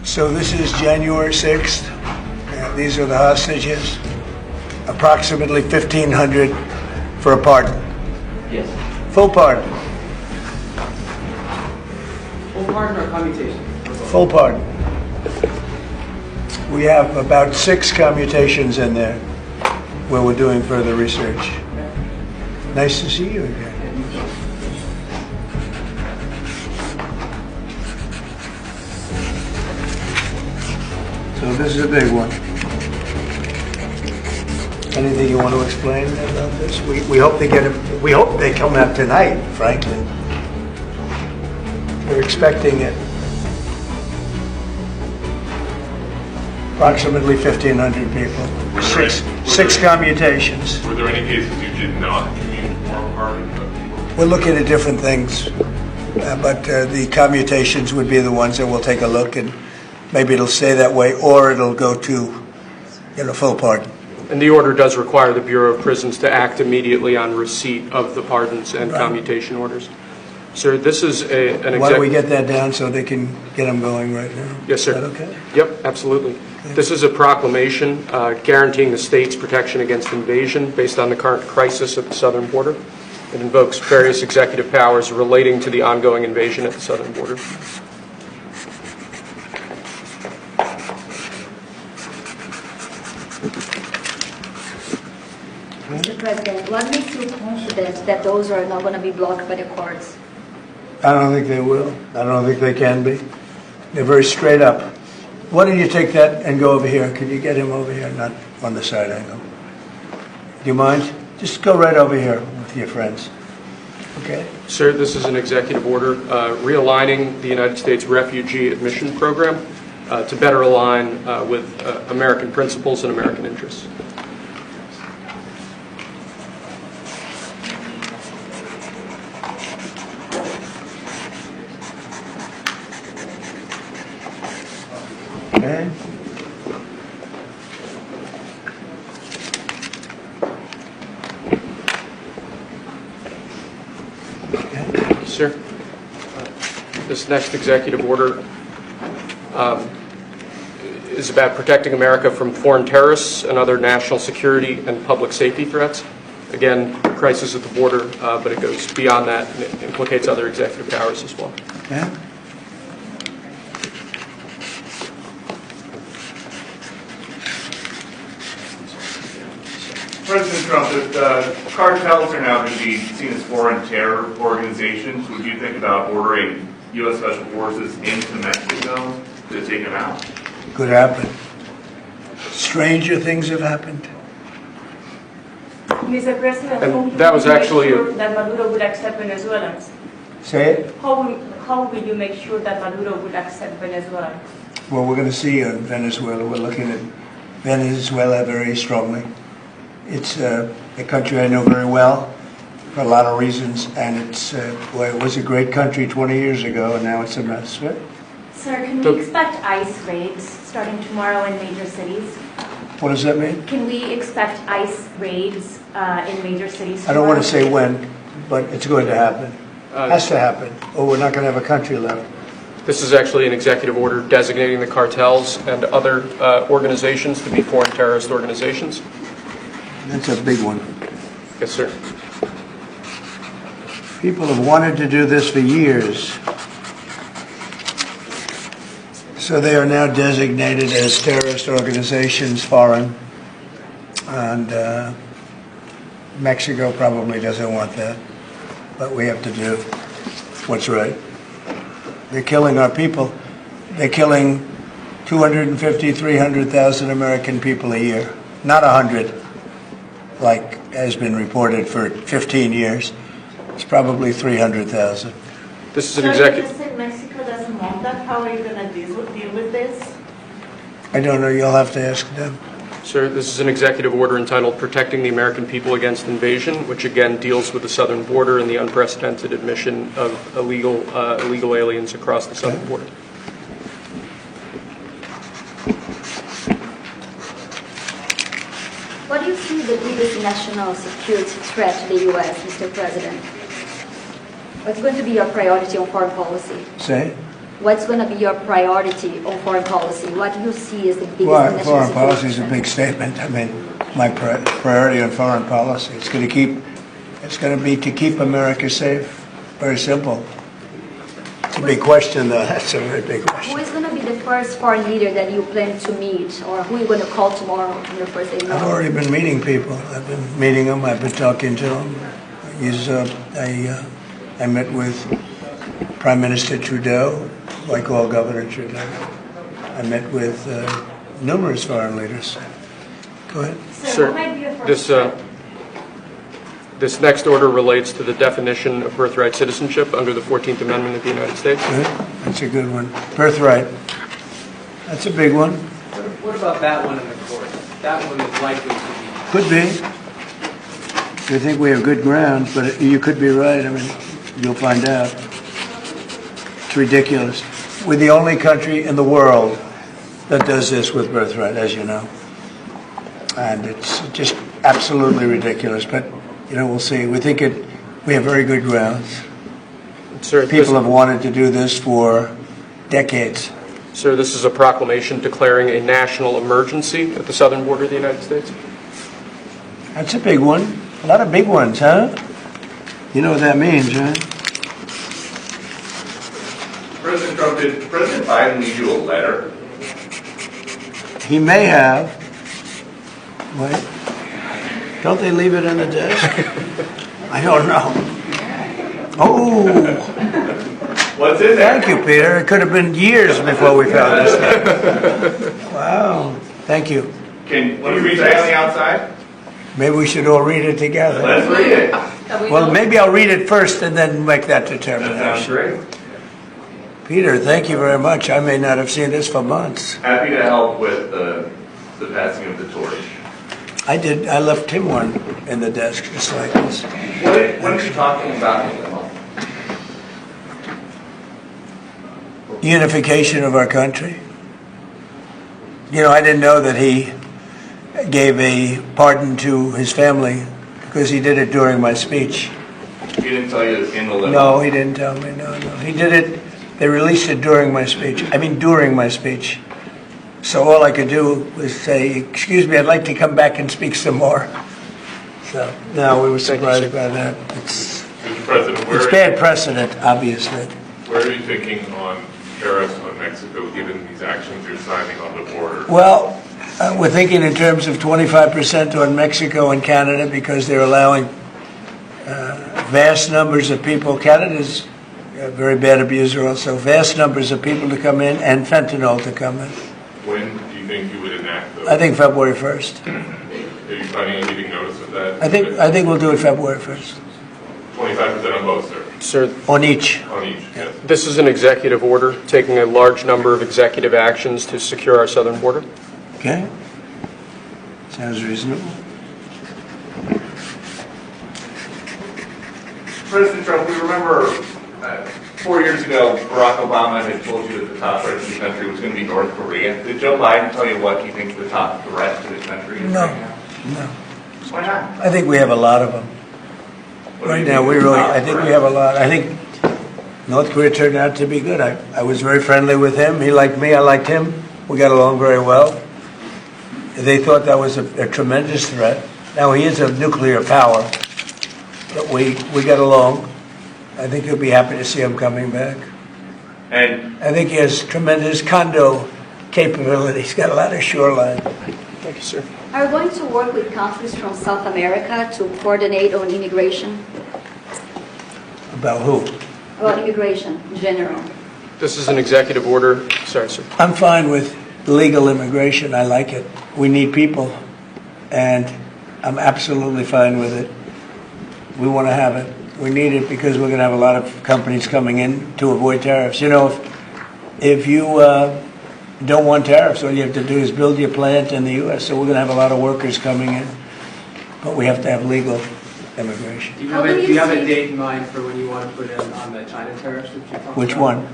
So this is January 6th. These are the hostages. Approximately 1,500 for a pardon. Yes. Full pardon. Full pardon or commutation? Full pardon. We have about 6 commutations in there where we're doing further research. Nice to see you again. So this is a big one. Anything you want to explain about this? We hope they get it. We hope they come out tonight, frankly. We're expecting it. Approximately 1,500 people. Six commutations. Were there any cases you did not commute or pardon? We're looking at different things, but the commutations would be the ones that we'll take a look, and maybe it'll stay that way, or it'll go to, full pardon. And the order does require the Bureau of Prisons to act immediately on receipt of the pardons and commutation orders. Sir, this is an Why don't we get that down so they can get them going right now? Yes, sir. Is that okay? Yep, absolutely. Okay. This is a proclamation guaranteeing the state's protection against invasion based on the current crisis at the southern border. It invokes various executive powers relating to the ongoing invasion at the southern border. Mr. President, what makes you confident that those are not going to be blocked by the courts? I don't think they will. I don't think they can be. They're very straight up. Why don't you take that and go over here? Can you get him over here, not on the side angle? Do you mind? Just go right over here with your friends. Okay? Sir, this is an executive order realigning the United States Refugee Admission Program to better align with American principles and American interests. Okay. Sir, this next executive order is about protecting America from foreign terrorists and other national security and public safety threats. Again, crisis at the border, but it goes beyond that and it implicates other executive powers as well. Okay. President Trump, if the cartels are now going to be seen as foreign terror organizations, would you think about ordering U.S. Special Forces into Mexico to take them out? Could happen. Stranger things have happened. Mr. President, And that was actually sure that Maduro would accept Venezuelans? Say it. How will you make sure that Maduro would accept Venezuelans? Well, we're going to see in Venezuela. We're looking at Venezuela very strongly. It's a country I know very well for a lot of reasons, and it was a great country 20 years ago, and now it's a mess. Right? Sir, can we expect ICE raids starting tomorrow in major cities? What does that mean? Can we expect ICE raids in major cities tomorrow? I don't want to say when, but it's going to happen. Has to happen, or we're not going to have a country left. This is actually an executive order designating the cartels and other organizations to be foreign terrorist organizations. That's a big one. Yes, sir. People have wanted to do this for years. So they are now designated as terrorist organizations, foreign. And Mexico probably doesn't want that. But we have to do what's right. They're killing our people. They're killing 250, 300,000 American people a year. Not 100, like has been reported for 15 years. It's probably 300,000. This is an So executive. you just said Mexico doesn't want that. How are you going to deal with this? I don't know. You'll have to ask them. Sir, this is an executive order entitled Protecting the American People Against Invasion, which again deals with the southern border and the unprecedented admission of illegal aliens across the southern border. What do you see the biggest national security threat to the U.S., Mr. President? What's going to be your priority on foreign policy? Say? what's going to be your priority on foreign policy? What do you see as the biggest Well, national foreign security policy is a threat? big statement. I mean, my priority on foreign policy, it's going to be to keep America safe. Very simple. It's a big question, though. That's a very big Who question. is going to be the first foreign leader that you plan to meet, or who are you going to call tomorrow on your first day? in I've office? already been meeting people. I've been meeting them. I've been talking to them. I met with Prime Minister Trudeau, like all Governor Trudeau. I met with numerous foreign leaders. Go ahead. Sir, what might be your first this next order relates to the definition of birthright citizenship under the 14th Amendment of the United States. Good. That's a good one. Birthright. That's a big one. What about that one in the court? That one is likely to be. Could be. I think we have good ground, but you could be right. I mean, you'll find out. It's ridiculous. We're the only country in the world that does this with birthright, as you know. And it's just absolutely ridiculous. But, we'll see. We have very good grounds. Sir, People have wanted to do this for decades. Sir, this is a proclamation declaring a national emergency at the southern border of the United States. That's a big one. A lot of big ones, huh? You know what that means, right? President Trump, did President Biden leave you a letter? He may have. Wait. Don't they leave it in the desk? I don't know. Oh, What's in there? thank you, Peter. It could have been years before we found this thing. Wow. Thank you. Can you read that on the outside? Maybe we should all read it together. Let's read it. Well, maybe I'll read it first and then make that That sounds determination. great. Peter, thank you very much. I may not have seen this for months. Happy to help with the passing of the torch. I did. I left him one in the desk, just like this. What are you talking about? Unification of our country. I didn't know that he gave a pardon to his family because he did it during my speech. He didn't tell you in the letter? No, he didn't tell me. No. He did it. They released it during my speech. During my speech. So all I could do was say, "Excuse me, I'd like to come back and speak some more." So, no, we were surprised by that. Mr. President, It's bad precedent, obviously. where are you thinking on tariffs on Mexico, given these actions you're signing on the border? Well, we're thinking in terms of 25% on Mexico and Canada because they're allowing vast numbers of people. Canada's a very bad abuser also. Vast numbers of people to come in and fentanyl to come in. When do you think you would enact those? I think February 1st. Are you planning on giving notice of that? I think we'll do it February 1st. 25% on both, sir? Sir, On each. On each, yes. this is an executive order taking a large number of executive actions to secure our southern border. Okay? Sounds reasonable. President Trump, we remember 4 years ago, Barack Obama had told you that the top threat to the country was going to be North Korea. Did Joe Biden tell you what he thinks the top threat to the country is No. right now? No. Why not? I think we have a lot of them. What do Right you now, think we is the really, top I think we threat? have a lot. I think North Korea turned out to be good. I was very friendly with him. He liked me. I liked him. We got along very well. They thought that was a tremendous threat. Now, he is a nuclear power, but we got along. I think you'll be happy to see him coming back. And I think he has tremendous condo capability. He's got a lot of shoreline. Thank you, sir. Are you going to work with countries from South America to coordinate on immigration? About who? About immigration in general? This is an executive order. Sorry, sir. I'm fine with legal immigration. I like it. We need people, and I'm absolutely fine with it. We want to have it. We need it because we're going to have a lot of companies coming in to avoid tariffs. If you don't want tariffs, all you have to do is build your plant in the U.S. So we're going to have a lot of workers coming in, but we have to have legal immigration. Do you How have, do a, you do you have a see- date in mind for when you want to put in on the China tariffs that you talked Which about? one?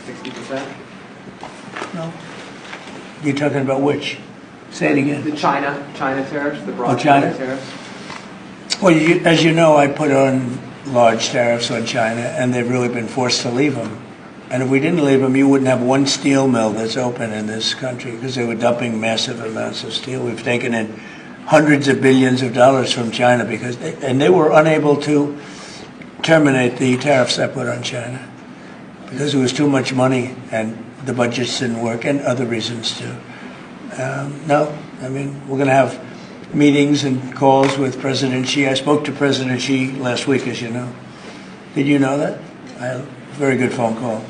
60%? No. You're talking about which? Say it again. The China tariffs, the broad China? tariffs. Well, as you know, I put on large tariffs on China, and they've really been forced to leave them. And if we didn't leave them, you wouldn't have one steel mill that's open in this country because they were dumping massive amounts of steel. We've taken in hundreds of billions of dollars from China because they were unable to terminate the tariffs they put on China because there was too much money and the budgets didn't work and other reasons too. No, I mean, we're going to have meetings and calls with President Xi. I spoke to President Xi last week, as you know. Did you know that? I had a very good phone call.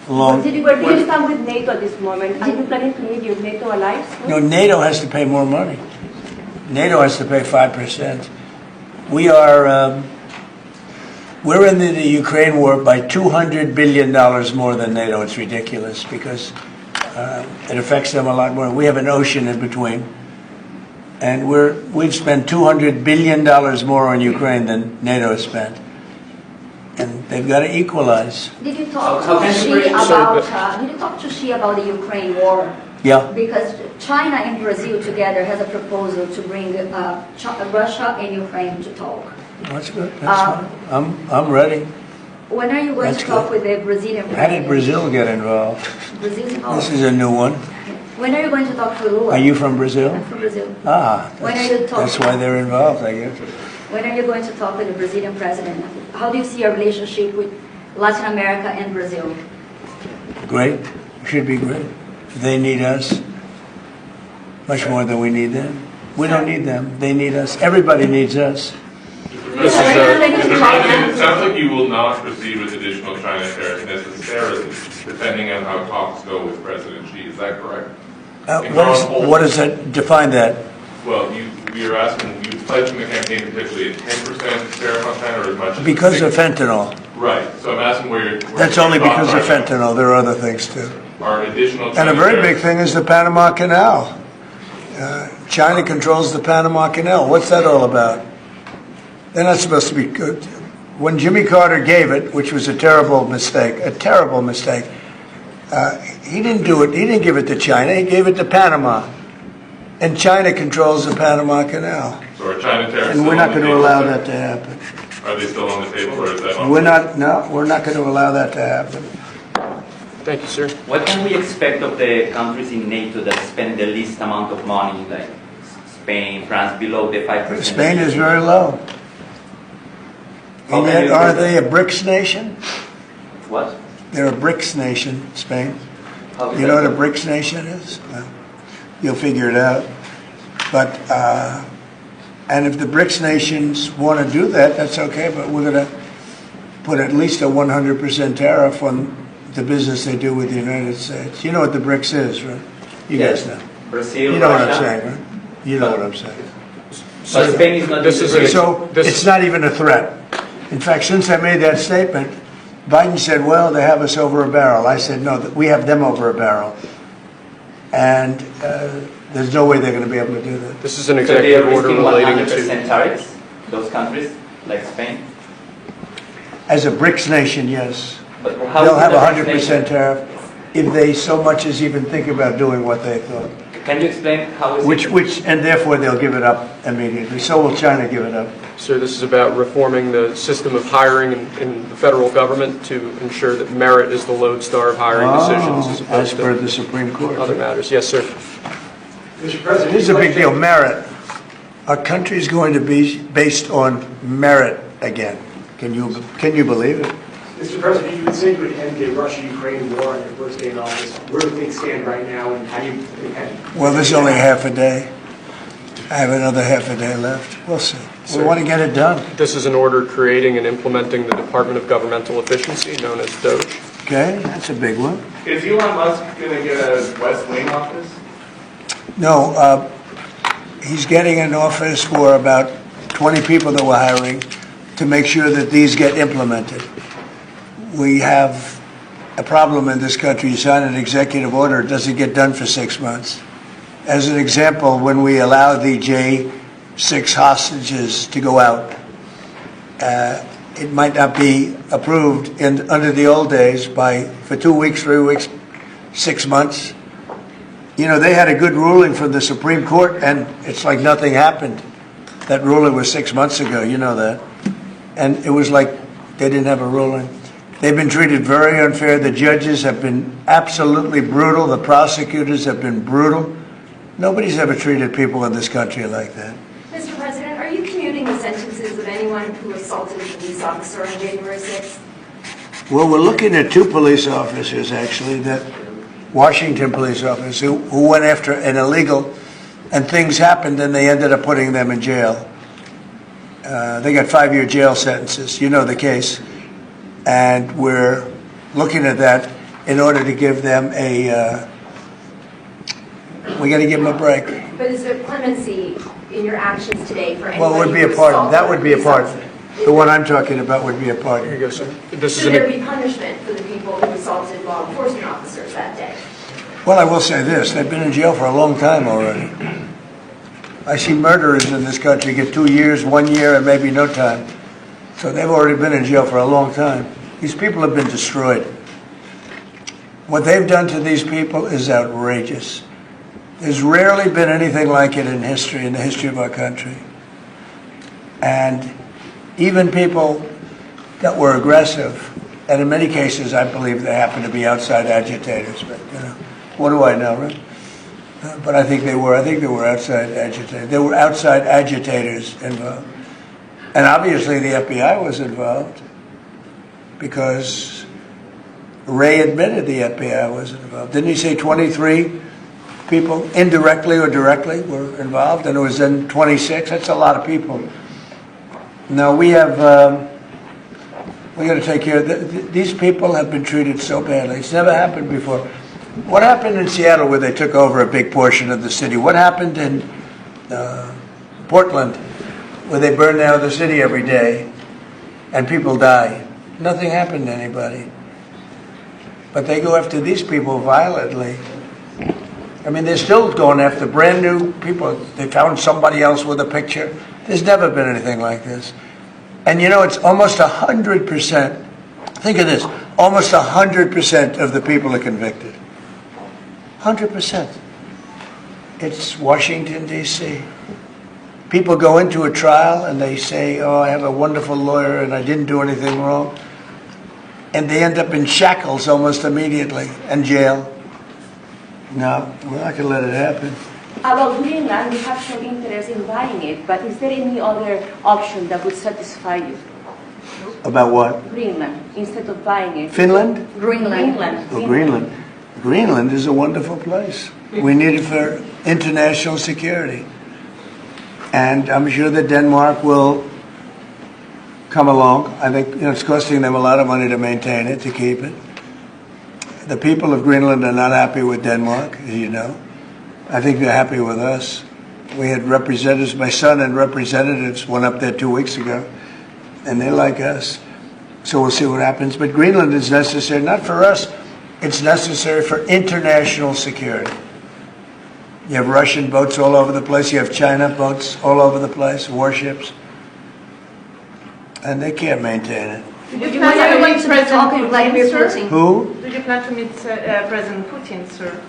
Where do you stand with NATO at this moment? Are you planning to leave your NATO allies? No, NATO has to pay more money. NATO has to pay 5%. We're in the Ukraine war by $200 billion more than NATO. It's ridiculous because it affects them a lot more. We have an ocean in between. And we've spent $200 billion more on Ukraine than NATO has spent. And they've got to equalize. Did you talk How to can you Xi bring- about? Did you talk to Xi about the Ukraine war? Yeah. Because China and Brazil together has a proposal to bring Russia and Ukraine to talk. That's good. That's fine. I'm ready. When are you going That's to talk good. with the Brazilian How president? did Brazil get involved? Brazil's involved. This is a new one. When are you going to talk to Lula? Are you from Brazil? I'm from Brazil. Ah, When are you talking? that's why they're involved, I guess. When are you going to talk with the Brazilian president? How do you see your relationship with Latin America and Brazil? Great. Should be great. They need us much more than we need them. We don't need them. They need us. Everybody needs us. This is Mr. President, it sounds like you will not proceed with additional China tariffs necessarily, depending on how talks go with President Xi. Is that correct? What does that define that? Well, we are asking, you pledged in the campaign potentially a 10% tariff on China or as much as Because of 6%. fentanyl. Right, so I'm asking where That's your only thoughts because of are. fentanyl. There are other things too. Are additional And China a very big tariffs- thing is the Panama Canal. China controls the Panama Canal. What's that all about? They're not supposed to be good. When Jimmy Carter gave it, which was a terrible mistake, he didn't do it. He didn't give it to China. He gave it to Panama. And China controls the Panama Canal. So are China tariffs And we're still not on the going to table? allow that to happen. Are they still on the table or is that on? We're not going to allow that to happen. Thank you, sir. What can we expect of the countries in NATO that spend the least amount of money, like Spain, France, below the 5%? Spain is very low. And yet, are they a BRICS nation? What? They're a BRICS nation, Spain. How is You know that? what a BRICS nation is? Well, you'll figure it out. But, and if the BRICS nations want to do that, that's okay, but we're going to put at least a 100% tariff on the business they do with the United States. You know what the BRICS is, right? You Yes. guys know. Brazil, You know what I'm Russia. saying, right? You know what I'm saying. But Spain is not This in is the an BRICS. So This- it's not even a threat. In fact, since I made that statement, Biden said, well, they have us over a barrel. I said, no, we have them over a barrel. And there's no way they're going to be able to do that. This is an So they are executive order risking relating 100% to... tariffs, those countries, like Spain? As a BRICS nation, yes. But how They'll is have the a BRICS 100% nation- tariff if they so much as even think about doing what they thought. Can you explain how is it? And therefore they'll give it up immediately. So will China give it up. Sir, this is about reforming the system of hiring in the federal government to ensure that merit is the lodestar of hiring decisions as As opposed per to the Supreme Court. other matters. Yes, sir. Mr. President, This is a big deal, merit. Our country is going to be based on merit again. Can you believe it? Mr. President, you would say you would end the Russia-Ukraine war on your first day in office. Where do things stand right now, and how do you intend? Well, there's only half a day. I have another half a day left. We'll see. We Sir. want to get it done. This is an order creating and implementing the Department of Governmental Efficiency, known as DOGE. Okay, that's a big one. Is Elon Musk going to get a West Wing office? No, he's getting an office for about 20 people that we're hiring to make sure that these get implemented. We have a problem in this country. You sign an executive order, it doesn't get done for 6 months. As an example, when we allow the J6 hostages to go out, it might not be approved under the old days for 2 weeks, 3 weeks, 6 months. You know, they had a good ruling from the Supreme Court, and it's like nothing happened. That ruling was 6 months ago, you know that. And it was like they didn't have a ruling. They've been treated very unfair. The judges have been absolutely brutal. The prosecutors have been brutal. Nobody's ever treated people in this country like that. Mr. President, are you commuting the sentences of anyone who assaulted a police officer on January 6th? Well, we're looking at 2 police officers, actually, that Washington police officers who went after an illegal, and things happened, and they ended up putting them in jail. They got 5-year jail sentences. You know the case. And we're looking at that in order to give them we got to give them a break. But is there clemency in your actions today for anyone? Well, it would be a pardon. That would be a pardon. The one I'm talking about would be a pardon. Here you go, sir. This is Should there an, be punishment for the people who assaulted law enforcement officers that day? Well, I will say this. They've been in jail for a long time already. I see murderers in this country get 2 years, 1 year, and maybe no time. So they've already been in jail for a long time. These people have been destroyed. What they've done to these people is outrageous. There's rarely been anything like it in history, in the history of our country. And even people that were aggressive, and in many cases I believe they happen to be outside agitators, but what do I know, right? But I think they were outside agitators. There were outside agitators involved. And obviously the FBI was involved because Ray admitted the FBI was involved. Didn't he say 23 people, indirectly or directly, were involved? And it was then 26. That's a lot of people. Now we got to take care of these people have been treated so badly. It's never happened before. What happened in Seattle where they took over a big portion of the city? What happened in Portland where they burn down the city every day and people die? Nothing happened to anybody. But they go after these people violently. I mean, they're still going after brand new people. They found somebody else with a picture. There's never been anything like this. And it's almost 100%. Think of this. Almost 100% of the people are convicted. 100%. It's Washington, D.C. People go into a trial and they say, oh, I have a wonderful lawyer and I didn't do anything wrong. And they end up in shackles almost immediately and jail. No, we're not going to let it happen. About Greenland, we have some interest in buying it, but is there any other option that would satisfy you? About what? Greenland, instead of buying it. Finland? Greenland. Oh, Greenland. Greenland is a wonderful place. We need it for international security. And I'm sure that Denmark will come along. I think it's costing them a lot of money to maintain it, to keep it. The people of Greenland are not happy with Denmark, as you know. I think they're happy with us. We had representatives, my son and representatives went up there 2 weeks ago, and they like us. So we'll see what happens. But Greenland is necessary, not for us, it's necessary for international security. You have Russian boats all over the place, you have China boats all over the place, warships, and they can't maintain it. Would You want everyone to be talking Vladimir Putin? Who? Do you plan to meet President Putin, sir?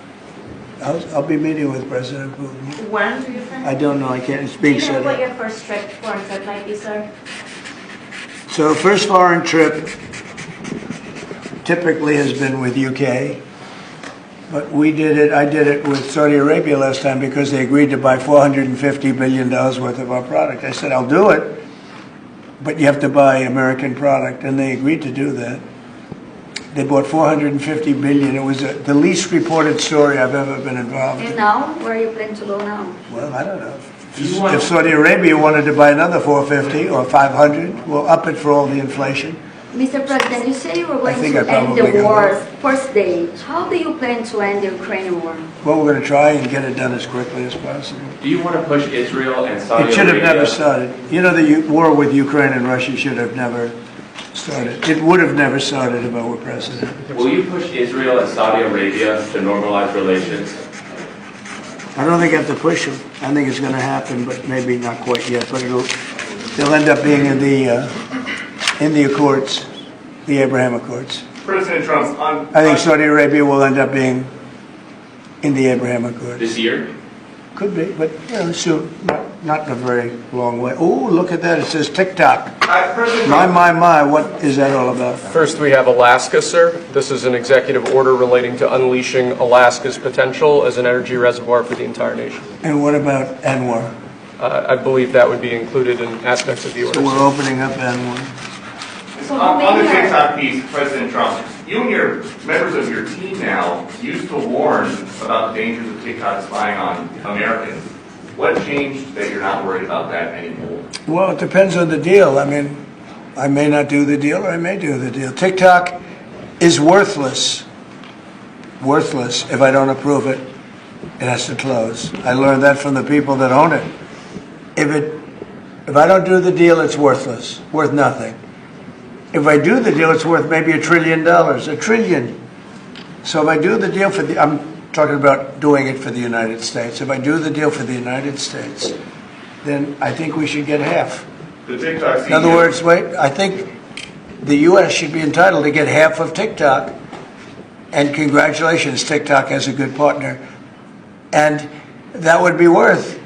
I'll be meeting with President Putin. When do you think? I don't know, I can't, it's Do being you know said. what your first trip foreign trip might be, sir? So first foreign trip typically has been with UK, but I did it with Saudi Arabia last time because they agreed to buy $450 billion worth of our product. I said, I'll do it, but you have to buy American product, and they agreed to do that. They bought $450 billion. It was the least reported story I've ever been involved And in. now, where are you planning to go now? Well, I don't know. If Saudi Arabia wanted to buy another 450 or 500, we'll up it for all the inflation. Mr. President, you said you were going think to I end probably the got war it. first day. How do you plan to end the Ukrainian war? Well, we're going to try and get it done as quickly as possible. Do you want to push Israel and Saudi It should have Arabia? never started. You know, the war with Ukraine and Russia should have never started. It would have never started if I were president. Will you push Israel and Saudi Arabia to normalize relations? I don't think I have to push them. I think it's going to happen, but maybe not quite yet. But they'll end up being in the Accords, the Abraham Accords. President Trump, I think Saudi Arabia will end up being in the Abraham Accords. This year? Could be, but soon. not in a very long way. Oh, look at that, it says TikTok. President My, Trump, what is that all about? First, we have Alaska, sir. This is an executive order relating to unleashing Alaska's potential as an energy reservoir for the entire nation. And what about ANWR? I believe that would be included in aspects of the order. So we're opening up ANWR. on the TikTok piece, President Trump, you and your members of your team now used to warn about the dangers of TikTok spying on Americans. What changed that you're not worried about that anymore? Well, it depends on the deal. I mean, I may not do the deal or I may do the deal. TikTok is worthless. Worthless if I don't approve it. It has to close. I learned that from the people that own it. If I don't do the deal, it's worthless. Worth nothing. If I do the deal, it's worth maybe $1 trillion. $1 trillion. So if I do the deal I'm talking about doing it for the United States. If I do the deal for the United States, then I think we should get half. The TikTok CEO, In other words, I think the U.S. should be entitled to get half of TikTok. And congratulations, TikTok has a good partner. And that would be worth,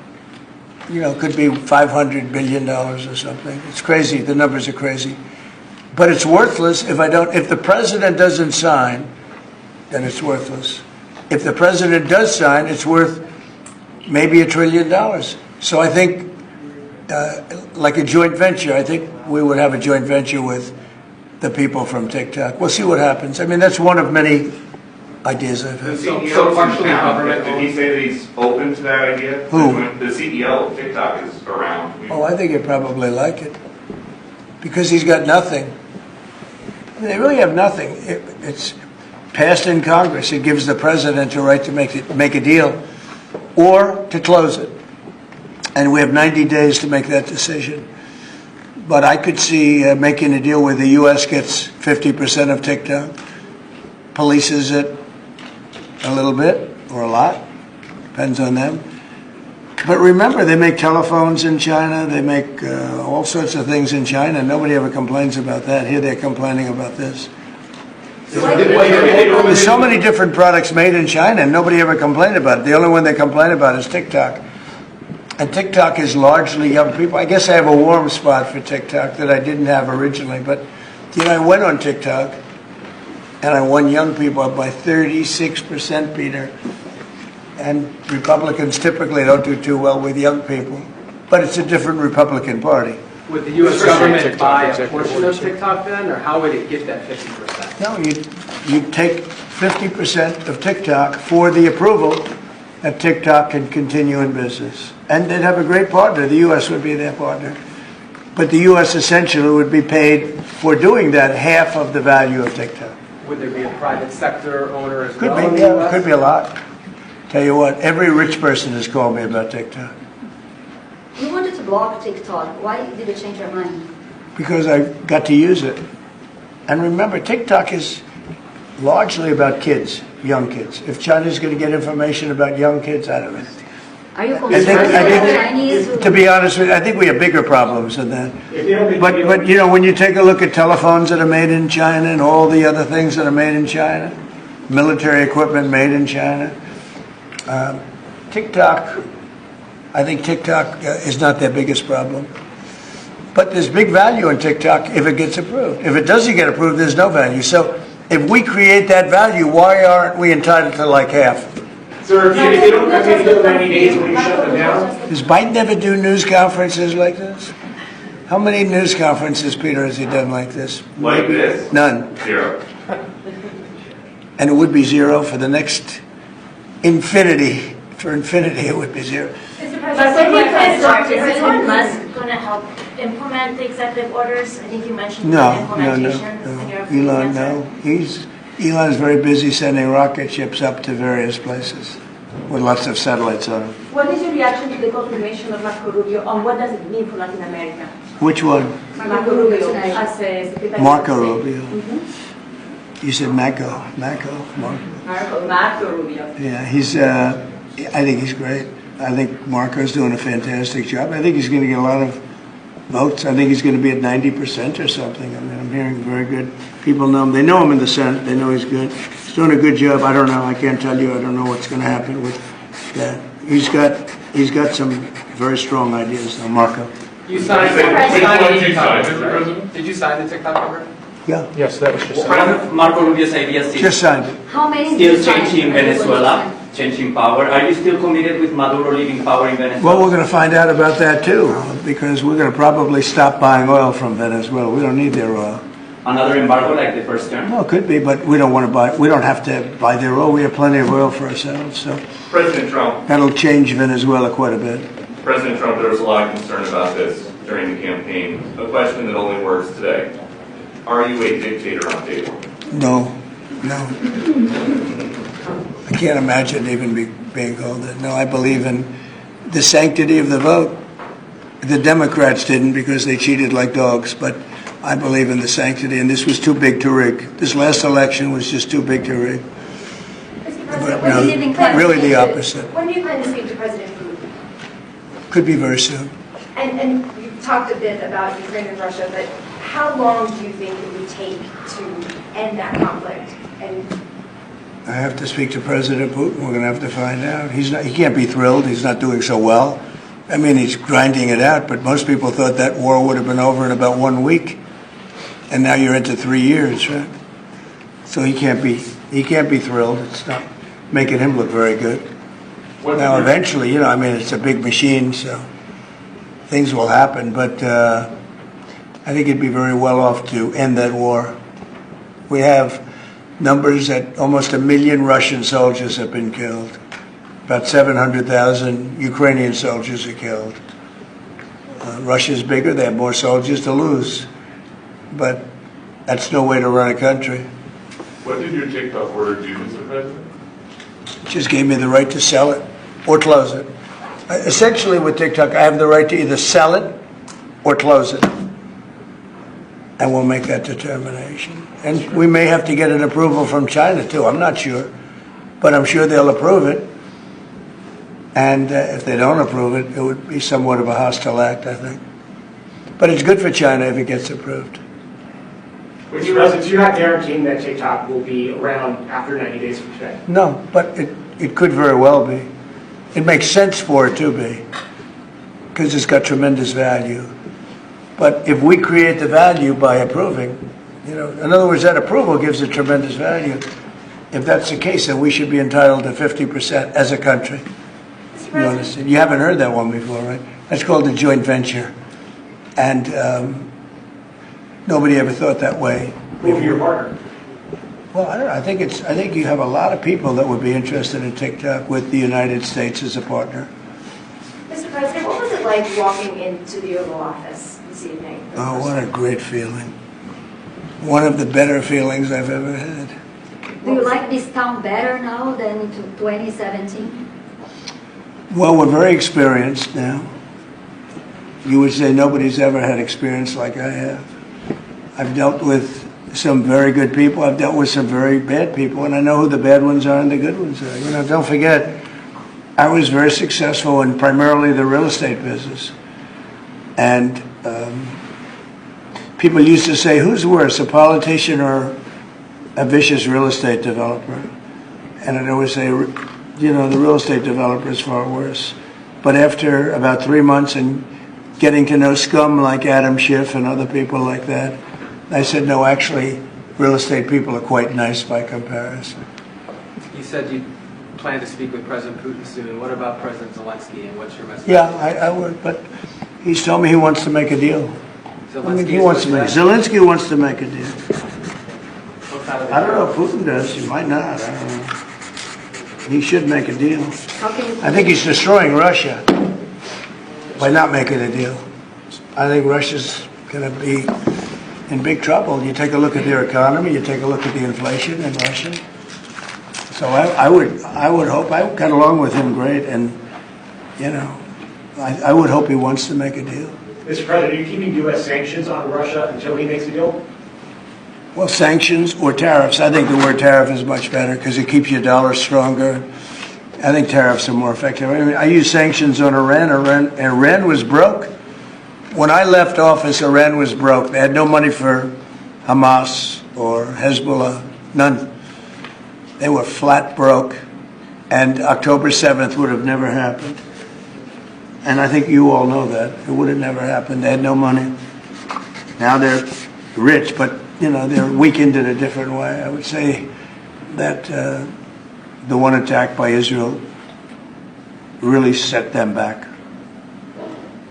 could be $500 billion or something. It's crazy. The numbers are crazy. But it's worthless if the president doesn't sign, then it's worthless. If the president does sign, it's worth maybe $1 trillion. So I think, like a joint venture, I think we would have a joint venture with the people from TikTok. We'll see what happens. I mean, that's one of many ideas I've the had. CEO's in town. Did he say that he's open to that idea? Who? The CEO of TikTok is around. Oh, I think he'd probably like it. Because he's got nothing. I mean, they really have nothing. It's passed in Congress. It gives the president a right to make a deal or to close it. And we have 90 days to make that decision. But I could see making a deal where the U.S. gets 50% of TikTok, polices it a little bit or a lot, depends on them. But remember, they make telephones in China. They make all sorts of things in China. Nobody ever complains about that. Here they're complaining about this. There's so many different products made in China, and nobody ever complained about it. The only one they complain about is TikTok. And TikTok is largely young people. I guess I have a warm spot for TikTok that I didn't have originally. But, I went on TikTok, and I won young people up by 36%, Peter. And Republicans typically don't do too well with young people. But it's a different Republican Party. Would the U.S. government buy a portion of TikTok then, or how would it get that 50%? No, you take 50% of TikTok for the approval that TikTok can continue in business. And they'd have a great partner. The U.S. would be their partner. But the U.S. essentially would be paid for doing that half of the value of TikTok. Would there be a private sector owner as Could well? be, yeah, could be a lot. Tell you what, every rich person has called me about TikTok. You wanted to block TikTok. Why did you change your mind? Because I got to use it. And remember, TikTok is largely about kids, young kids. If China's going to get information about young kids, I don't know. Are you I concerned think, that Chinese... to be honest with you, I think we have bigger problems than that. But when you take a look at telephones that are made in China and all the other things that are made in China, military equipment made in China, TikTok, I think TikTok is not their biggest problem. But there's big value in TikTok if it gets approved. If it doesn't get approved, there's no value. So if we create that value, why aren't we entitled to like half? Sir, if you don't have to do 90 days when you shut them down? Does Biden ever do news conferences like this? How many news conferences, Peter, has he done like this? Like this? None. 0. And it would be 0 for the next infinity. For infinity, it would be 0. Is President Musk going to help implement the executive orders? I think you mentioned No. implementation in your previous Elon, answer. no. Elon's very busy sending rocket ships up to various places with lots of satellites on them. What is your reaction to the confirmation of Marco Rubio on what does it mean for Latin America? Which one? Marco Rubio as a Secretary Marco of State. Rubio. You said Marco. Marco. Marco Rubio. Yeah, I think he's great. I think Marco's doing a fantastic job. I think he's going to get a lot of votes. I think he's going to be at 90% or something. I mean, I'm hearing very good. People know him. They know him in the Senate. They know he's good. He's doing a good job. I don't know. I can't tell you. I don't know what's going to happen with that. He's got he's got some very strong ideas now, Marco. You signed, Which one the did you sign, TikTok, Mr. President? Did you sign the TikTok already? Yeah, Yes, that was just. One of Marco Rubio's ideas is just signed it. How many? still do you sign? changing Venezuela, changing power. Are you still committed with Maduro leaving power in Venezuela? Well, we're going to find out about that too, because we're going to probably stop buying oil from Venezuela. We don't need their oil. Another embargo like the first term? Well, it could be, but we don't want to buy. We don't have to buy their oil. We have plenty of oil for ourselves, so President Trump, that'll change Venezuela quite a bit. President Trump, there was a lot of concern about this during the campaign. A question that only works today. Are you a dictator on day one? No. I can't imagine even being called that. No, I believe in the sanctity of the vote. The Democrats didn't because they cheated like dogs, but I believe in the sanctity, and this was too big to rig. This last election was just too big to rig. Mr. But President, no, really the opposite. when do you plan to speak to President Putin? Could be very soon. And you talked a bit about Ukraine and Russia, but how long do you think it would take to end that conflict? And I have to speak to President Putin. We're going to have to find out. He can't be thrilled. He's not doing so well. I mean, he's grinding it out, but most people thought that war would have been over in about 1 week. And now you're into 3 years, right? So he can't be thrilled. It's not making him look very good. Now, eventually, you know, I mean, it's a big machine, so things will happen. But I think he'd be very well off to end that war. We have numbers that almost 1 million Russian soldiers have been killed. About 700,000 Ukrainian soldiers are killed. Russia's bigger. They have more soldiers to lose. But that's no way to run a country. What did your TikTok order do, Mr. President? It just gave me the right to sell it or close it. Essentially with TikTok, I have the right to either sell it or close it. And we'll make that determination. And we may have to get an approval from China too. I'm not sure. But I'm sure they'll approve it. And if they don't approve it, it would be somewhat of a hostile act, I think. But it's good for China if it gets approved. Mr. President, you're not guaranteeing that TikTok will be around after 90 days from today? No, but it could very well be. It makes sense for it to be, because it's got tremendous value. But if we create the value by approving, you know, in other words, that approval gives it tremendous value. If that's the case, then we should be entitled to 50% as a country. You understand? You haven't heard that one before, right? That's called a joint venture. And nobody ever thought that way. Who will be your partner? Well, I don't know. I think you have a lot of people that would be interested in TikTok with the United States as a partner. Mr. President, what was it like walking into the Oval Office this evening? Oh, what a great feeling. One of the better feelings I've ever had. Do you like this town better now than in 2017? Well, we're very experienced now. You would say nobody's ever had experience like I have. I've dealt with some very good people. I've dealt with some very bad people, and I know who the bad ones are and the good ones are. You know, don't forget, I was very successful in primarily the real estate business. And people used to say, who's worse, a politician or a vicious real estate developer? And I'd always say, you know, the real estate developer is far worse. But after about 3 months and getting to know scum like Adam Schiff and other people like that, I said, no, actually, real estate people are quite nice by comparison. You said you plan to speak with President Putin soon. What about President Zelensky, and what's your message? Yeah, I would, but he's told me he wants to make a deal. Zelensky He wants to make, Zelensky wants to make a deal. What kind of I don't know if Putin does. He might not. I don't know. He should make a deal. I think he's destroying Russia by not making a deal. I think Russia's going to be in big trouble. You take a look at their economy, you take a look at the inflation in Russia. So I would hope, I got along with him great, and, you know, I would hope he wants to make a deal. Mr. President, are you keeping U.S. sanctions on Russia until he makes a deal? Well, sanctions or tariffs. I think the word tariff is much better because it keeps your dollar stronger. I think tariffs are more effective. I mean, I use sanctions on Iran. Iran was broke. When I left office, Iran was broke. They had no money for Hamas or Hezbollah, none. They were flat broke, and October 7th would have never happened. And I think you all know that. It would have never happened. They had no money. Now they're rich, but, they're weakened in a different way. I would say that the one attack by Israel really set them back.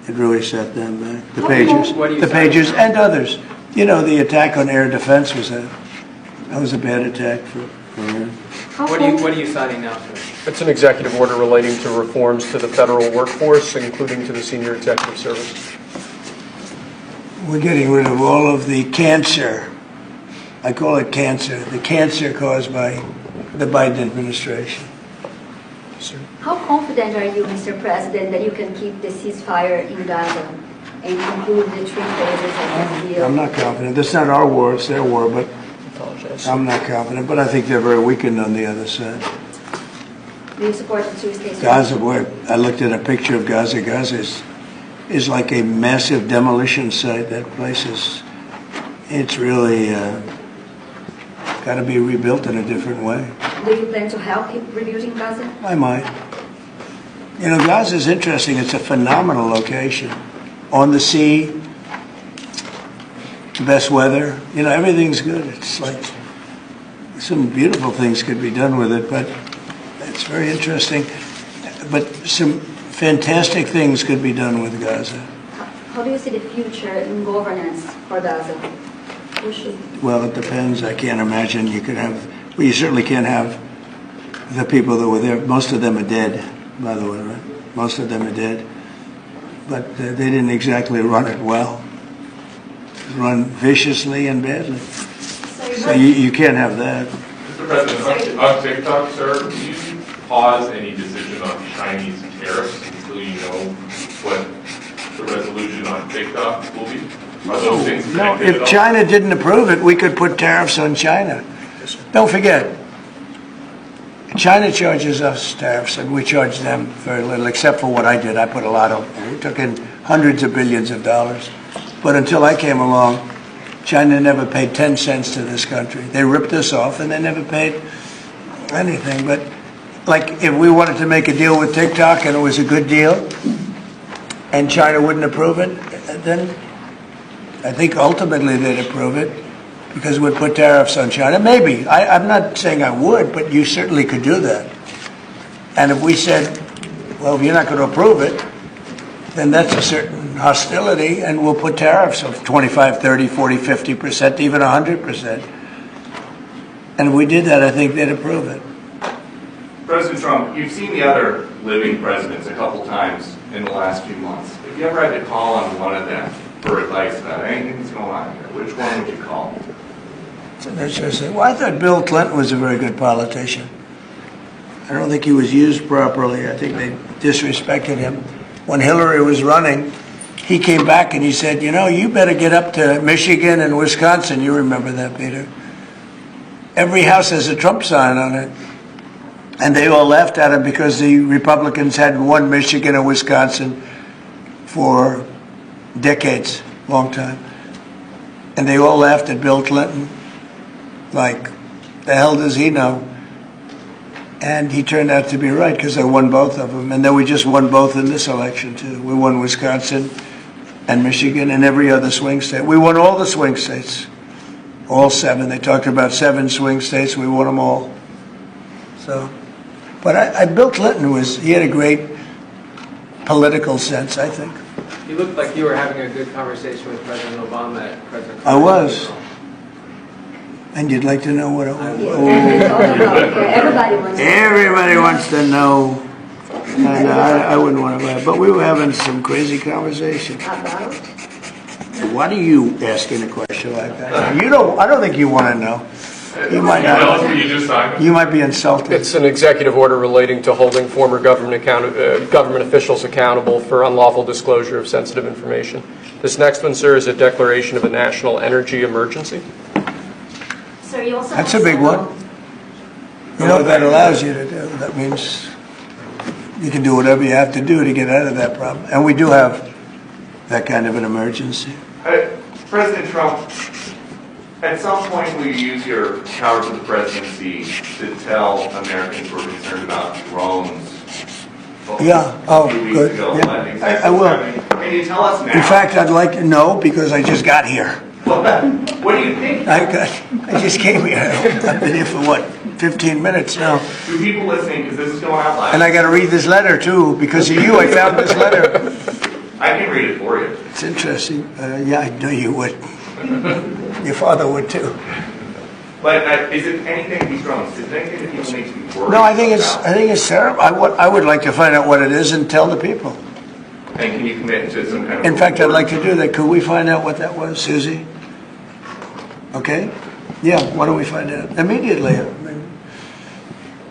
It really set them back. The Pagers and others. The attack on air defense was a bad attack for Iran. What are you citing now, sir? It's an executive order relating to reforms to the federal workforce, including to the senior executive service. We're getting rid of all of the cancer. I call it cancer. The cancer caused by the Biden administration. How confident are you, Mr. President, that you can keep the ceasefire in Gaza and conclude the 3 phases of this deal? I'm not confident. That's not our war, it's their war, but I'm not confident. But I think they're very weakened on the other side. Do you support the 2-state Gaza, boy, I looked at a picture of Gaza. Gaza is like a massive demolition site. That place it's really got to be rebuilt in a different way. Do you plan to help keep rebuilding Gaza? I might. Gaza is interesting. It's a phenomenal location. On the sea, the best weather. Everything's good. It's like some beautiful things could be done with it, but it's very interesting. But some fantastic things could be done with Gaza. How do you see the future in governance for Gaza? Who should? Well, it depends. I can't imagine you could have. Well, you certainly can't have the people that were there. Most of them are dead, by the way, right? Most of them are dead. But they didn't exactly run it well. Run viciously and badly. So you can't have that. Mr. President, on TikTok, sir, will you pause any decision on Chinese tariffs until you know what the resolution on TikTok will be? Are those things No, connected at if all? China didn't approve it, we could put tariffs on China. Don't forget, China charges us tariffs, and we charge them very little, except for what I did. I put a lot of, we took in hundreds of billions of dollars. But until I came along, China never paid 10 cents to this country. They ripped us off, and they never paid anything. But like, if we wanted to make a deal with TikTok, and it was a good deal, and China wouldn't approve it, then I think ultimately they'd approve it, because we'd put tariffs on China. Maybe. I'm not saying I would, but you certainly could do that. And if we said, well, if you're not going to approve it, then that's a certain hostility, and we'll put tariffs of 25, 30, 40, 50%, even 100%. And if we did that, I think they'd approve it. President Trump, you've seen the other living presidents a couple times in the last few months. If you ever had to call on one of them for advice about anything that's going on here, which one would you call? Well, I thought Bill Clinton was a very good politician. I don't think he was used properly. I think they disrespected him. When Hillary was running, he came back and he said, you better get up to Michigan and Wisconsin. You remember that, Peter. Every house has a Trump sign on it. And they all laughed at him because the Republicans hadn't won Michigan or Wisconsin for decades, long time. And they all laughed at Bill Clinton. Like, the hell does he know? And he turned out to be right, because they won both of them. And then we just won both in this election, too. We won Wisconsin and Michigan and every other swing state. We won all the swing states, all 7. They talked about 7 swing states. We won them all. So, but Bill Clinton he had a great political sense, I think. You looked like you were having a good conversation with President Obama at President Clinton. I was. And you'd like to know what it was? Everybody wants to know. And I wouldn't want to buy it. But we were having some crazy conversation. Why do you asking a question like that? I don't think you want to know. You might not. You might be insulted. It's an executive order relating to holding former government officials accountable for unlawful disclosure of sensitive information. This next one, sir, is a declaration of a national energy emergency. So you also That's a big one. You know what that allows you to do? That means you can do whatever you have to do to get out of that problem. And we do have that kind of an emergency. President Trump, at some point will you use your powers of the presidency to tell Americans who are concerned about drones Yeah, a oh, few weeks good. ago. Yeah. What exactly I was will. happening. Can you tell us now? In fact, I'd like to know because I just got here. What do you think? I just came here. I've been here for what, 15 minutes now. Do people listening, because this is going out live? And I got to read this letter too. Because of you, I found this letter. I can read it for you. It's interesting. Yeah, I know you would. Your father would too. But is it anything, these drones, is it anything that people need to be worried No, I think it's about? terrible. I would like to find out what it is and tell the people. And can you commit to some kind of... In fact, I'd like to do that. Could we find out what that was, Susie? Okay? Yeah, why don't we find out? Immediately.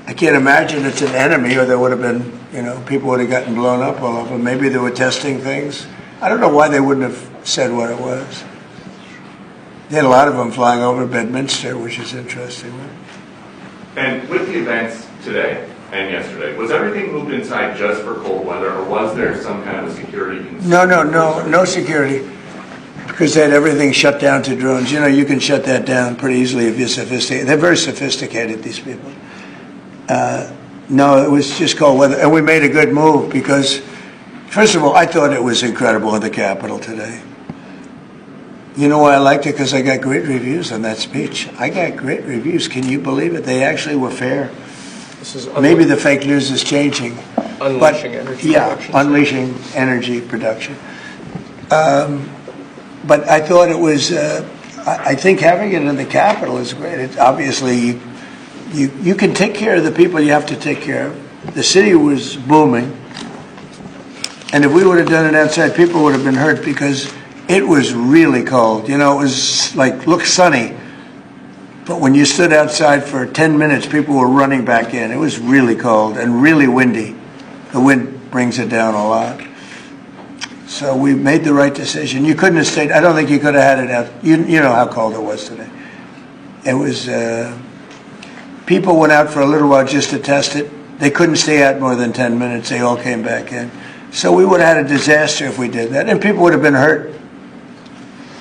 I can't imagine it's an enemy or there would have been, people would have gotten blown up all over. Maybe they were testing things. I don't know why they wouldn't have said what it was. They had a lot of them flying over Bedminster, which is interesting. Right? And with the events today and yesterday, was everything moved inside just for cold weather, or was there some kind of a security concern? No security. Because they had everything shut down to drones. You can shut that down pretty easily if you're sophisticated. They're very sophisticated, these people. No, it was just cold weather. And we made a good move because, first of all, I thought it was incredible in the Capitol today. You know why I liked it? Because I got great reviews on that speech. I got great reviews. Can you believe it? They actually were fair. This is Maybe the fake news is changing. unleashing energy production. Yeah, unleashing energy production. But I thought it was, I think having it in the Capitol is great. It, obviously, you can take care of the people you have to take care of. The city was booming. And if we would have done it outside, people would have been hurt because it was really cold. It was looked sunny. But when you stood outside for 10 minutes, people were running back in. It was really cold and really windy. The wind brings it down a lot. So we made the right decision. You couldn't have stayed. I don't think you could have had it out. You know how cold it was today. It was, people went out for a little while just to test it. They couldn't stay out more than 10 minutes. They all came back in. So we would have had a disaster if we did that. And people would have been hurt.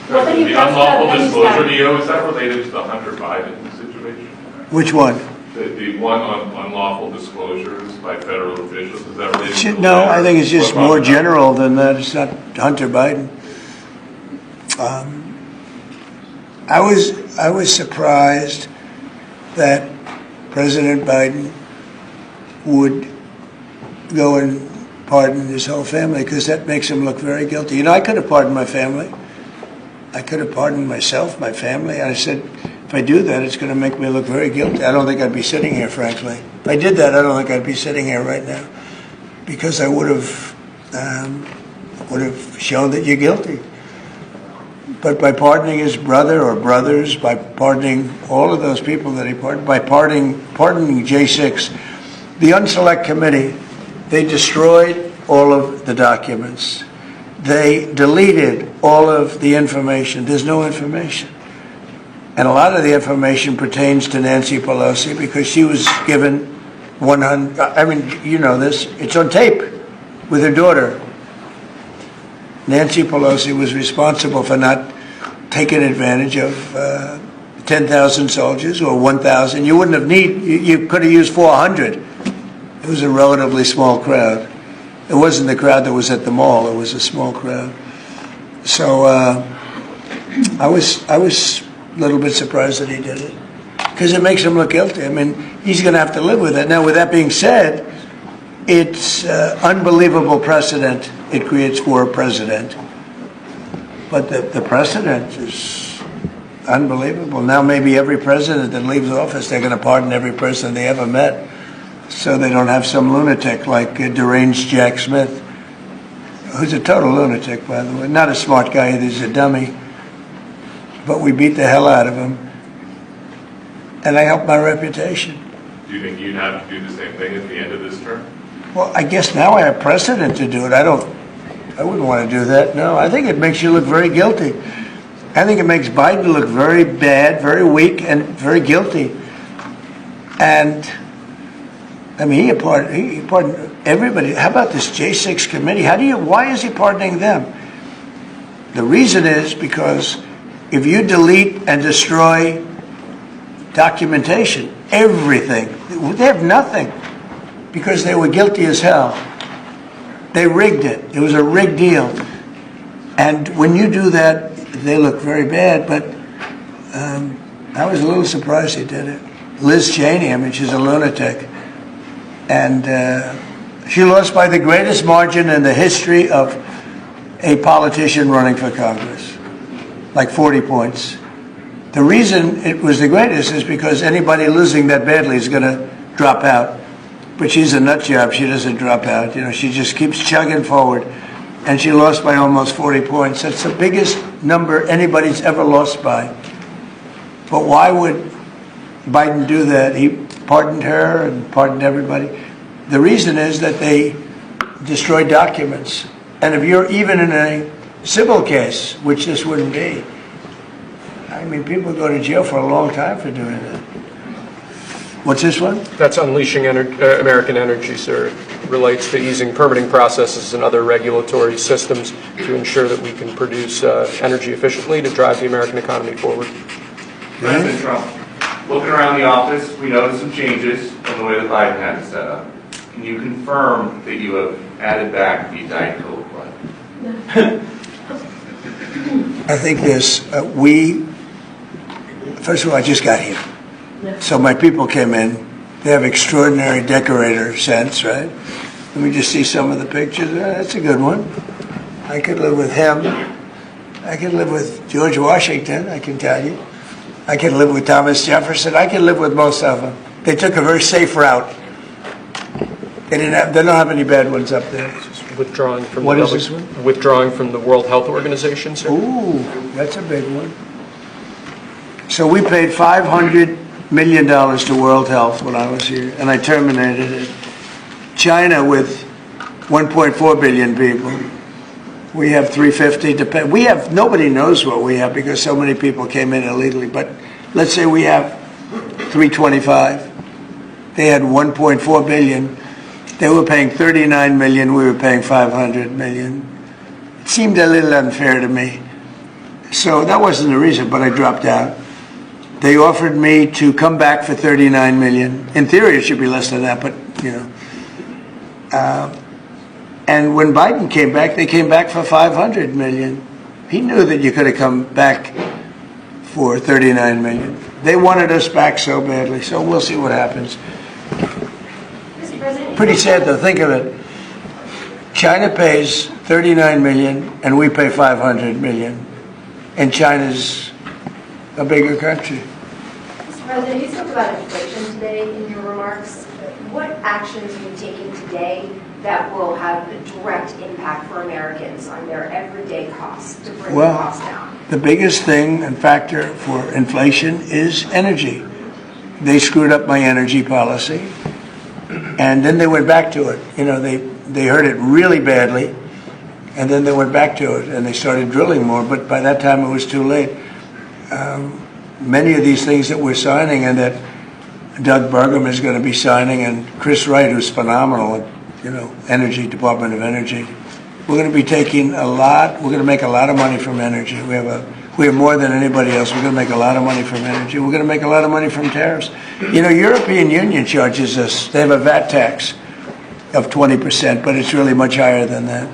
What are you The talking unlawful about, disclosure Afghanistan? deal, is that related to the Hunter Biden situation? Which one? The one on unlawful disclosures by federal officials, is that related to No, that? I think it's just What more about that? general than that. It's not Hunter Biden. I was surprised that President Biden would go and pardon his whole family because that makes him look very guilty. I could have pardoned my family. I could have pardoned myself, my family. I said, if I do that, it's going to make me look very guilty. I don't think I'd be sitting here, frankly. If I did that, I don't think I'd be sitting here right now because I would have shown that you're guilty. But by pardoning his brother or brothers, by pardoning all of those people that he pardoned, by pardoning J6, the Unselect Committee, they destroyed all of the documents. They deleted all of the information. There's no information. And a lot of the information pertains to Nancy Pelosi because she was given 100, I mean, you know this, it's on tape with her daughter. Nancy Pelosi was responsible for not taking advantage of 10,000 soldiers or 1,000. You wouldn't have you could have used 400. It was a relatively small crowd. It wasn't the crowd that was at the mall. It was a small crowd. So I was a little bit surprised that he did it because it makes him look guilty. I mean, he's going to have to live with it. Now, with that being said, it's unbelievable precedent it creates for a president. But the precedent is unbelievable. Now maybe every president that leaves office, they're going to pardon every person they ever met so they don't have some lunatic like deranged Jack Smith, who's a total lunatic, by the way. Not a smart guy, he's a dummy. But we beat the hell out of him. And I helped my reputation. Do you think you'd have to do the same thing at the end of this term? Well, I guess now I have precedent to do it. I wouldn't want to do that. No, I think it makes you look very guilty. I think it makes Biden look very bad, very weak, and very guilty. And I mean, he pardoned everybody. How about this J6 committee? Why is he pardoning them? The reason is because if you delete and destroy documentation, everything, they have nothing because they were guilty as hell. They rigged it. It was a rigged deal. And when you do that, they look very bad, but I was a little surprised he did it. Liz Cheney, I mean, she's a lunatic. And she lost by the greatest margin in the history of a politician running for Congress, like 40 points. The reason it was the greatest is because anybody losing that badly is going to drop out. But she's a nut job. She doesn't drop out. You know, she just keeps chugging forward. And she lost by almost 40 points. That's the biggest number anybody's ever lost by. But why would Biden do that? He pardoned her and pardoned everybody. The reason is that they destroyed documents. And if you're even in a civil case, which this wouldn't be, I mean, people go to jail for a long time for doing that. What's this one? That's Unleashing American Energy, sir. It relates to easing permitting processes and other regulatory systems to ensure that we can produce energy efficiently to drive the American economy forward. President Trump, looking around the office, we noticed some changes in the way that Biden had it set up. Can you confirm that you have added back the Diet Coke line? I think this, first of all, I just got here. So my people came in. They have extraordinary decorator sense, right? Let me just see some of the pictures. That's a good one. I could live with him. I could live with George Washington, I can tell you. I could live with Thomas Jefferson. I could live with most of them. They took a very safe route. They don't have any bad ones up there. Withdrawing from What the is this one? Withdrawing from the World Health Organization, sir. Ooh, that's a big one. So we paid $500 million to World Health when I was here, and I terminated it. China, with 1.4 billion people, we have 350 to pay. We have, nobody knows what we have because so many people came in illegally, but let's say we have 325. They had 1.4 billion. They were paying 39 million. We were paying 500 million. It seemed a little unfair to me. So that wasn't the reason, but I dropped out. They offered me to come back for 39 million. In theory, it should be less than that, but, you know. And when Biden came back, they came back for 500 million. He knew that you could have come back for 39 million. They wanted us back so badly, so we'll see what happens. Mr. President, Pretty sad though, think of it. China pays 39 million and we pay 500 million. And China's a bigger country. Mr. President, you spoke about inflation today in your remarks. What actions are you taking today that will have a direct impact for Americans on their everyday costs to bring the costs down? The biggest thing and factor for inflation is energy. They screwed up my energy policy, and then they went back to it. You know, they heard it really badly, and then they went back to it, and they started drilling more, but by that time it was too late. Many of these things that we're signing and that Doug Burgum is going to be signing, and Chris Wright, who's phenomenal, you know, Energy, Department of Energy. We're going to be taking a lot, we're going to make a lot of money from energy. We have more than anybody else. We're going to make a lot of money from energy. We're going to make a lot of money from tariffs. You know, European Union charges us, they have a VAT tax of 20%, but it's really much higher than that.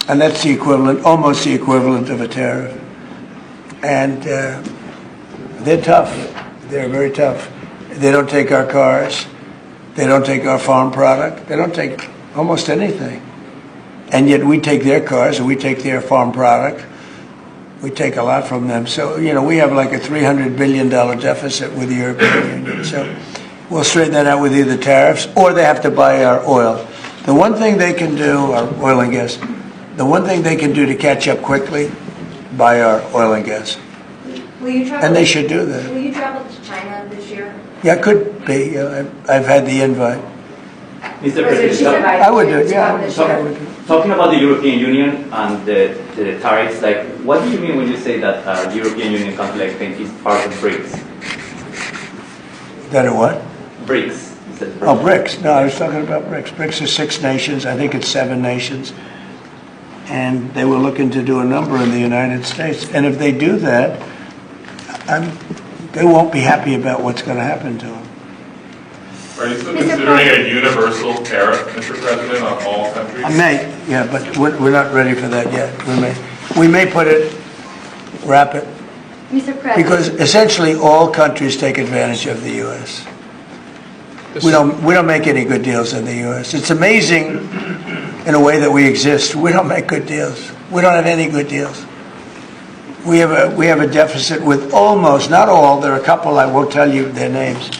And that's the equivalent, almost the equivalent of a tariff. And they're tough. They're very tough. They don't take our cars. They don't take our farm product. They don't take almost anything. And yet we take their cars and we take their farm product. We take a lot from them. So, you know, we have like a $300 billion deficit with the European Union. So we'll straighten that out with either tariffs or they have to buy our oil. The one thing they can do, our oil and gas, the one thing they can do to catch up quickly, buy our oil and gas. Will you travel? And they should do that. Will you travel to China this year? Yeah, it could be. I've had the invite. Mr. President Xi President, invited I would you do it, to yeah. come this year. talking about the European Union and the tariffs, like, what do you mean when you say that the European Union country like Spain is part of BRICS? That a what? BRICS. Oh, BRICS. No, I was talking about BRICS. BRICS is 6 nations. I think it's 7 nations. And they were looking to do a number in the United States. And if they do that, they won't be happy about what's going to happen to them. Are you still Mr. considering a universal tariff, Mr. President, on all countries? I may, yeah, but we're not ready for that yet. We may wrap it, Mr. President. because essentially all countries take advantage of the U.S. We don't make any good deals in the U.S. It's amazing in a way that we exist. We don't make good deals. We don't have any good deals. We have a deficit with almost, not all, there are a couple, I won't tell you their names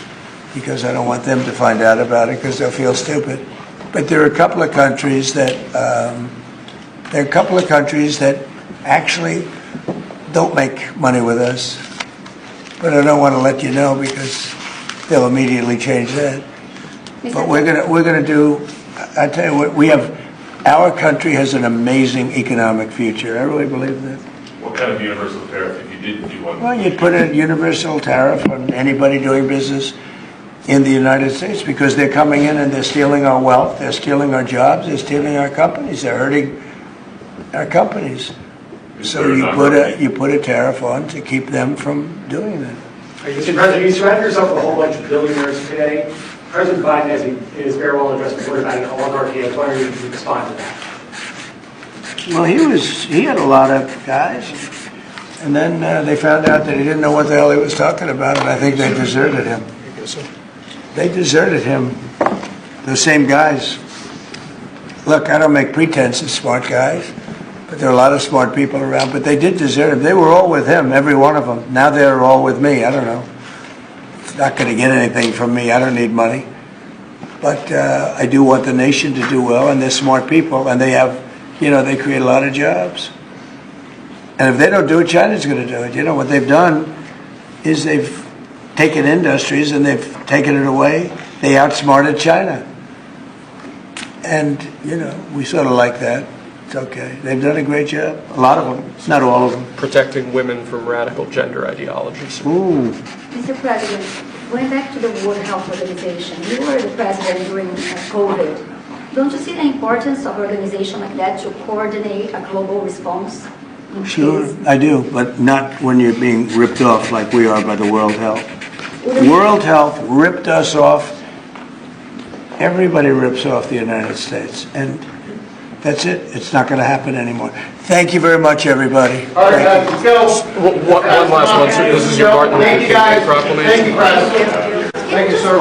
because I don't want them to find out about it because they'll feel stupid. But there are a couple of countries that actually don't make money with us. But I don't want to let you know because they'll immediately change that. But we're gonna do. I tell you what, our country has an amazing economic future. I really believe that. What kind of universal tariff if you did do one? Well, you'd put a universal tariff on anybody doing business in the United States because they're coming in and they're stealing our wealth, they're stealing our jobs, they're stealing our companies, they're hurting our companies. So you put a tariff on to keep them from doing that. Mr. President, you surrounded yourself with a whole bunch of billionaires today. President Biden, as in his farewell address, reported about an oligarchy. I was wondering if you could respond to that. Well, he had a lot of guys, and then they found out that he didn't know what the hell he was talking about, and I think they deserted him. They deserted him, those same guys. Look, I don't make pretense of smart guys, but there are a lot of smart people around, but they did desert him. They were all with him, every one of them. Now they're all with me. I don't know. It's not going to get anything from me. I don't need money. But I do want the nation to do well, and they're smart people, and they have, they create a lot of jobs. And if they don't do it, China's going to do it. What they've done is they've taken industries and they've taken it away. They outsmarted China. And, we sort of like that. It's okay. They've done a great job. A lot of them. Not all of them. Protecting women from radical gender ideologies. Ooh. Mr. President, going back to the World Health Organization, you were the president during COVID. Don't you see the importance of an organization like that to coordinate a global response? Sure, I do, but not when you're being ripped off like we are by the World Health. World Health ripped us off. Everybody rips off the United States. And that's it. It's not going to happen anymore. Thank you very much, everybody. All right, guys, let's go. One last one. So this is your Martin Luther King Day proclamation. Thank you, President. Thank you, sir.